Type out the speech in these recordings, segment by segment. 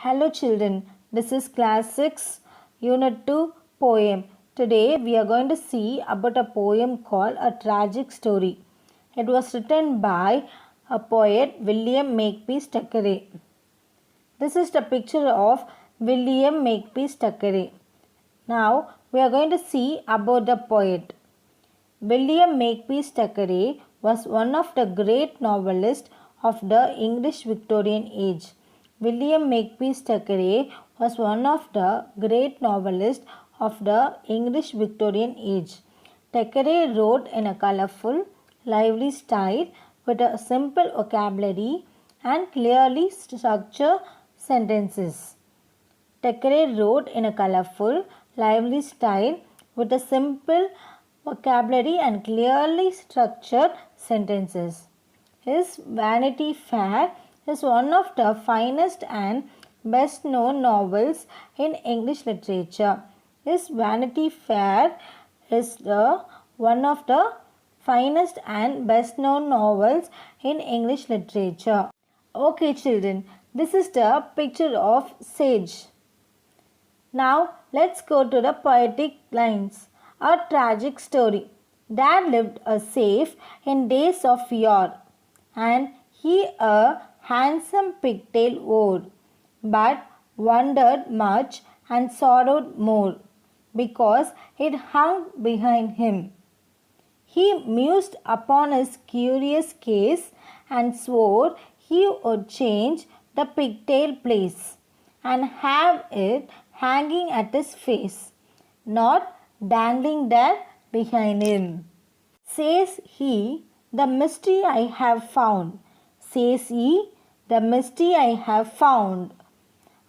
Hello children, this is class 6 Unit 2 Poem. Today we are going to see about a poem called A Tragic Story. It was written by a poet William Makepeace Thackeray. This is the picture of William Makepeace Thackeray. Now we are going to see about the poet. William Makepeace Thackeray was one of the great novelists of the English Victorian age. William Makepeace Thackeray was one of the great novelists of the English Victorian age. Thackeray wrote in a colorful, lively style with a simple vocabulary and clearly structured sentences. Thackeray wrote in a colorful, lively style with a simple vocabulary and clearly structured sentences. His Vanity Fair is one of the finest and best known novels in English literature. His Vanity Fair is one of the finest and best known novels in English literature. Okay children, this is the picture of sage. Now let's go to the poetic lines. A tragic story. There lived a sage in days of yore, and he a handsome pigtail wore, but wondered much and sorrowed more, because it hung behind him. He mused upon his curious case, and swore he would change the pigtail place, and have it hanging at his face, not dangling there behind him. Says he, the mystery I have found. Says he, the mystery I have found.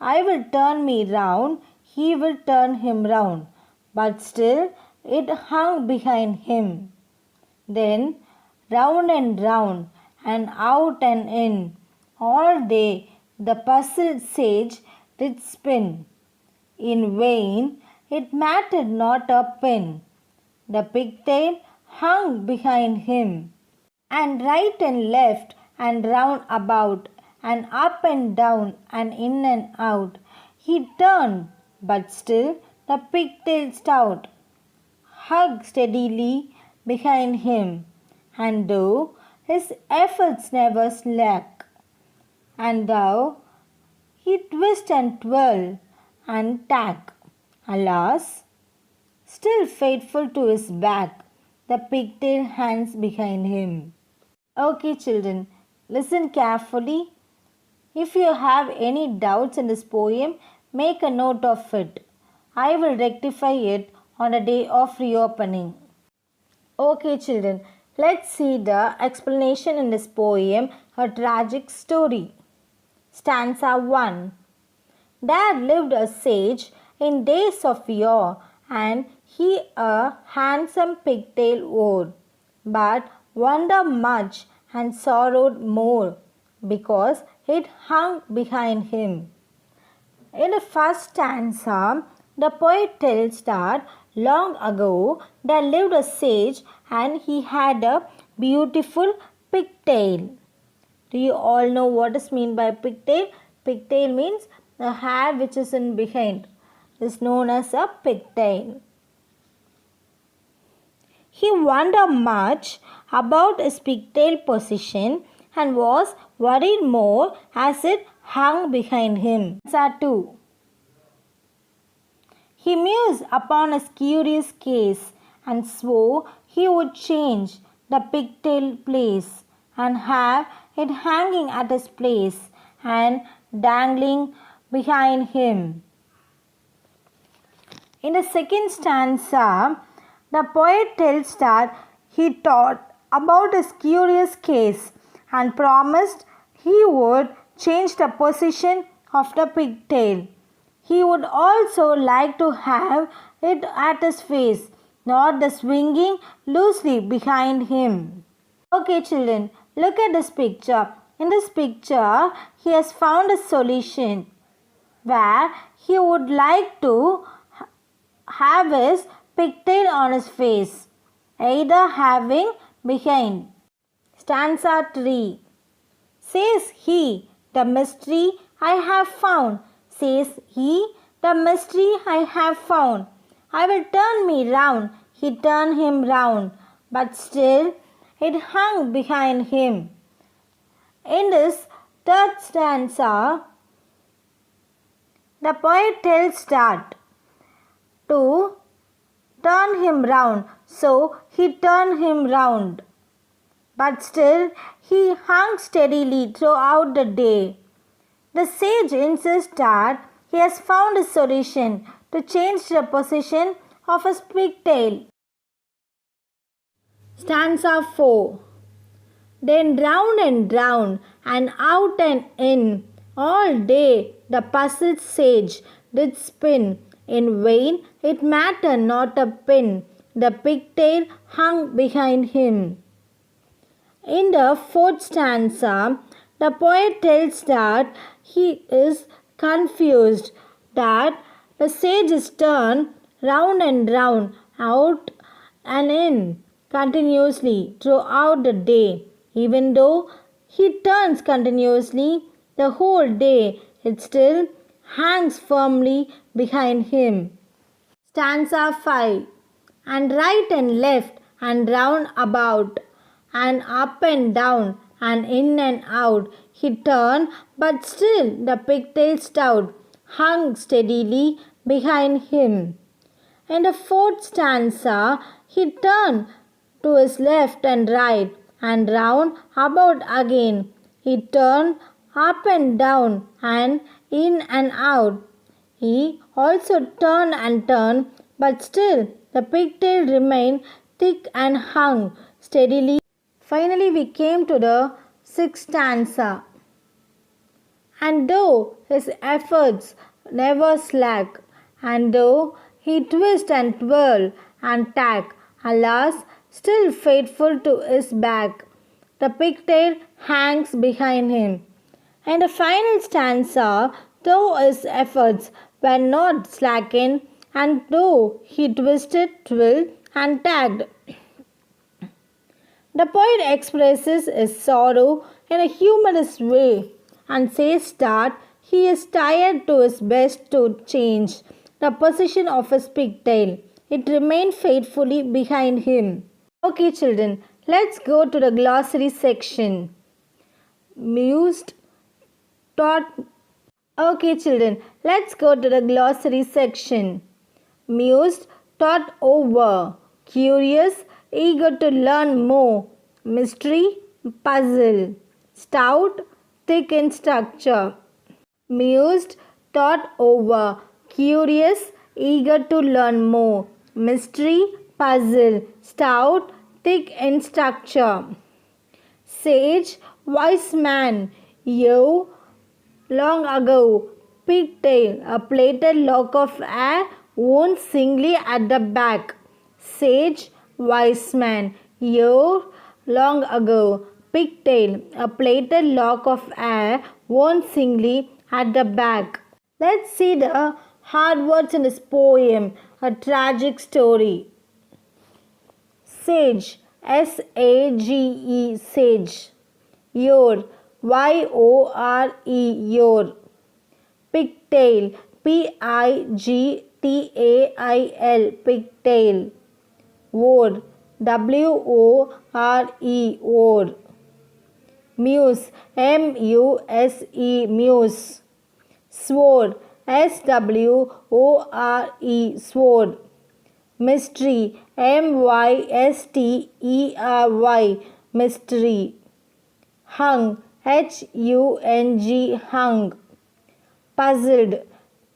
I will turn me round, he will turn him round, but still it hung behind him. Then round and out and in, all day the puzzled sage did spin. In vain, it mattered not a pin. The pigtail hung behind him, and right and left and round about, and up and down and in and out, he turned, but still the pigtail stout hugged steadily behind him, and though his efforts never slack, and though he twist and twirl and tack, alas, still faithful to his back, the pigtail hangs behind him. Okay children, listen carefully. If you have any doubts in this poem, make a note of it. I will rectify it on the day of reopening. Okay children, let's see the explanation in this poem, A Tragic Story. Stanza 1. There lived a sage in days of yore, and he a handsome pigtail wore, but wondered much and sorrowed more, because it hung behind him. In the first stanza, the poet tells that long ago there lived a sage and he had a beautiful pigtail. Do you all know what is meant by pigtail? Pigtail means the hair which is in behind is known as a pigtail. He wondered much about his pigtail position and was worried more as it hung behind him. Stanza 2. He mused upon his curious case and swore he would change the pigtail place and have it hanging at his place and dangling behind him. In the second stanza, the poet tells that he thought about his curious case and promised he would change the position of the pigtail. He would also like to have it at his face, not the swinging loosely behind him. Okay children, look at this picture. In this picture, he has found a solution where he would like to have his pigtail on his face, either having behind. Stanza 3. Says he, the mystery I have found. says he, the mystery I have found. I will turn me round. He turned him round, but still it hung behind him. In this third stanza, the poet tells that to turn him round. So he turned him round, but still he hung steadily throughout the day. The sage insists that he has found a solution to change the position of his pigtail. Stanza 4. Then round and out and in, all day the puzzled sage did spin. In vain it mattered not a pin, the pigtail hung behind him. In the fourth stanza, the poet tells that he is confused, that the sage is turned round and round, out and in, continuously throughout the day. Even though he turns continuously the whole day, it still hangs firmly behind him. Stanza 5. And right and left and round about, and up and down and in and out, he turned, but still the pigtail stout hung steadily behind him. In the fourth stanza, he turned to his left and right and round about again. He turned up and down and in and out. He also turned, but still the pigtail remained thick and hung steadily. Finally, we came to the sixth stanza. And though his efforts never slack, and though he twist and twirl and tack, alas, still faithful to his back, the pigtail hangs behind him. And the final stanza, though his efforts were not slackened, and though he twisted, twirled, and tagged, the poet expresses his sorrow in a humorous way and says that he is tired to his best to change the position of his pigtail. It remained faithfully behind him. Okay, children, let's go to the glossary section. Mused, taught. Okay, children, let's go to the glossary section. Mused, thought over, curious, eager to learn more, mystery, puzzle, stout, thick in structure. Mused, thought over, curious, eager to learn more, mystery, puzzle, stout, thick in structure. Sage, wise man, yo, long ago, pigtail, a plaited lock of hair worn singly at the back. Sage, wise man, year long ago, pigtail, a plaited lock of hair worn singly at the back. Let's see the hard words in this poem, a tragic story. Sage, S-A-G-E, sage. Yor, Y-O-R-E, yor. Pigtail, P-I-G-T-A-I-L, pigtail. Wore, W-O-R-E, wore. Muse, M-U-S-E, muse. Sword, S-W-O-R-E, sword. Mystery, M-Y-S-T-E-R-Y, mystery. Hung, H-U-N-G, hung. Puzzled,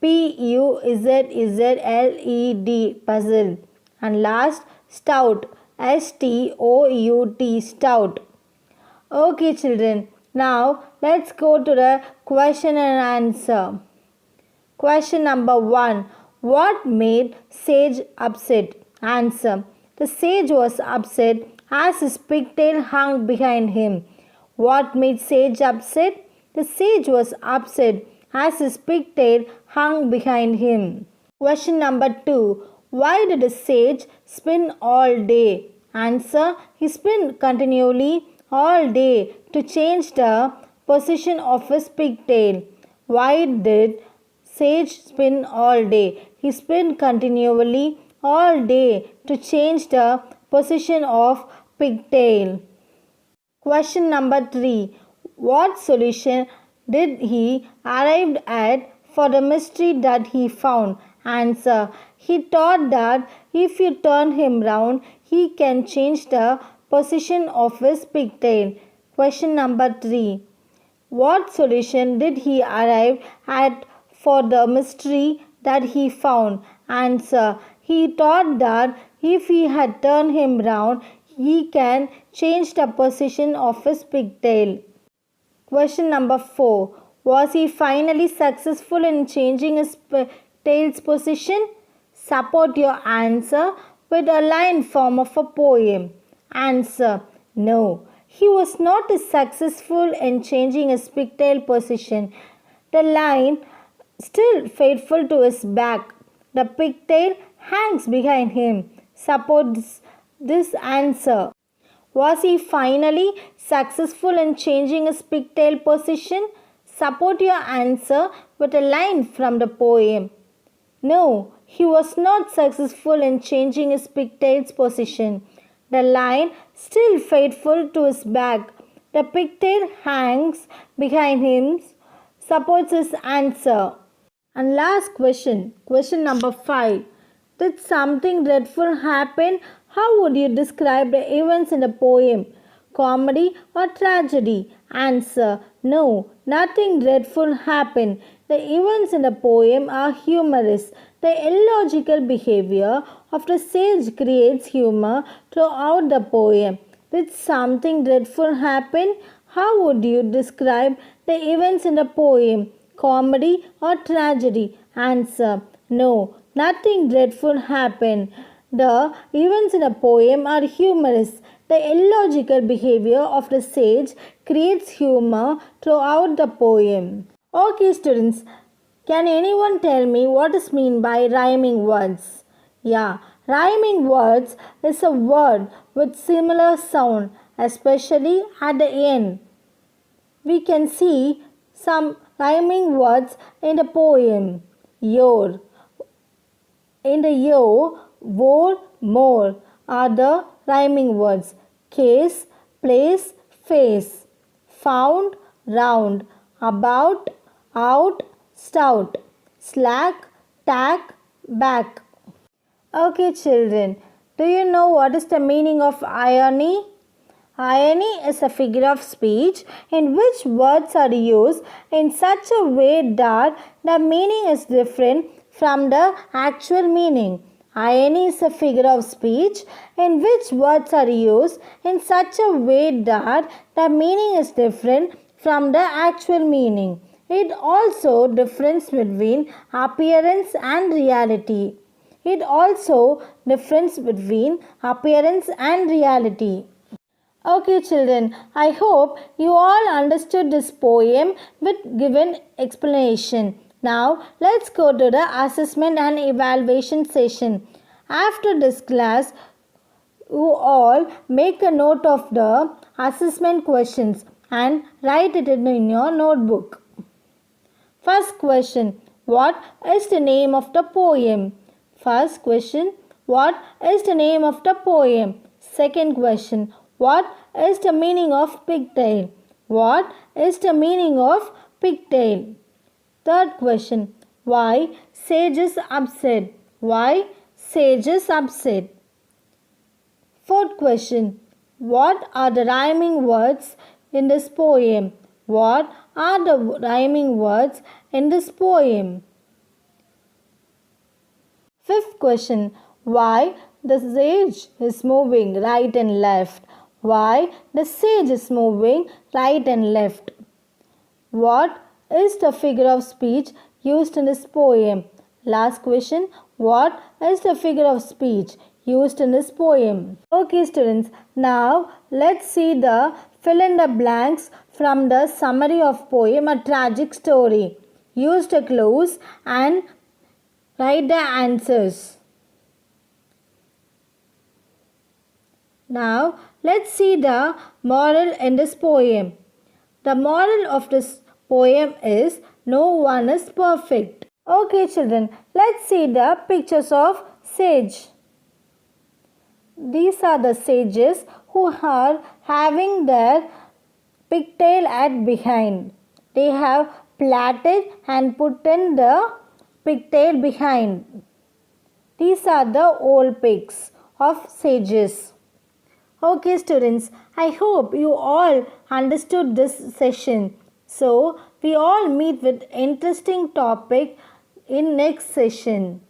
P-U-Z-Z-L-E-D, puzzled. And last, stout, S-T-O-U-T, stout. Okay, children, now let's go to the question and answer. Question number 1. What made Sage upset? Answer. The sage was upset as his pigtail hung behind him. What made Sage upset? The sage was upset as his pigtail hung behind him. Question number 2. Why did the sage spin all day? Answer. He spun continually all day to change the position of his pigtail. Why did sage spin all day. He spin continually all day to change the position of pigtail. Question number 3. What solution did he arrive at for the mystery that he found? Answer. He thought that if you turn him round, he can change the position of his pigtail. Question number 3. What solution did he arrive at for the mystery that he found? Answer. He thought that if he had turned him round, he can change the position of his pigtail. Question number 4. Was he finally successful in changing his tail's position? Support your answer with a line form of a poem. Answer. No. He was not successful in changing his pigtail position. The line, still faithful to his back, the pigtail hangs behind him, supports this answer. Was he finally successful in changing his pigtail position? Support your answer with a line from the poem. No, he was not successful in changing his pigtail's position. The line, still faithful to his back, the pigtail hangs behind him, supports his answer. And last question, question number 5. Did something dreadful happen? How would you describe the events in the poem? Comedy or tragedy? Answer. No, nothing dreadful happened. The events in the poem are humorous. The illogical behavior of the sage creates humor throughout the poem. Did something dreadful happen? How would you describe the events in the poem? Comedy or tragedy? Answer. No, nothing dreadful happened. The events in the poem are humorous. The illogical behavior of the sage creates humor throughout the poem. Okay, students, can anyone tell me what is meant by rhyming words? Yeah, rhyming words is a word with similar sound, especially at the end. We can see some rhyming words in the poem. Your. In the yo, wore, more are the rhyming words. Case, place, face. Found, round. About, out, stout. Slack, tack, back. Okay, children, do you know what is the meaning of irony? Irony is a figure of speech in which words are used in such a way that the meaning is different from the actual meaning. Irony is a figure of speech in which words are used in such a way that the meaning is different from the actual meaning. It also difference between appearance and reality. It also difference between appearance and reality. Okay, children, I hope you all understood this poem with given explanation. Now, let's go to the assessment and evaluation session. After this class, you all make a note of the assessment questions and write it in your notebook. First question, what is the name of the poem? First question, what is the name of the poem? Second question, what is the meaning of pigtail? What is the meaning of pigtail? Third question, why sage is upset? Why sage is upset? Fourth question, what are the rhyming words in this poem? What are the rhyming words in this poem? Fifth question, why the sage is moving right and left? Why the sage is moving right and left? What is the figure of speech used in this poem? Last question, what is the figure of speech used in this poem? Okay, students, now let's see the fill in the blanks from the summary of poem A Tragic Story. Use the clues and write the answers. Now, let's see the moral in this poem. The moral of this poem is no one is perfect. Okay, children, let's see the pictures of sage. These are the sages who are having their pigtail at behind. They have plaited and put in the pigtail behind. These are the old pigs of sages. Okay, students, I hope you all understood this session. So, we all meet with interesting topic in next session.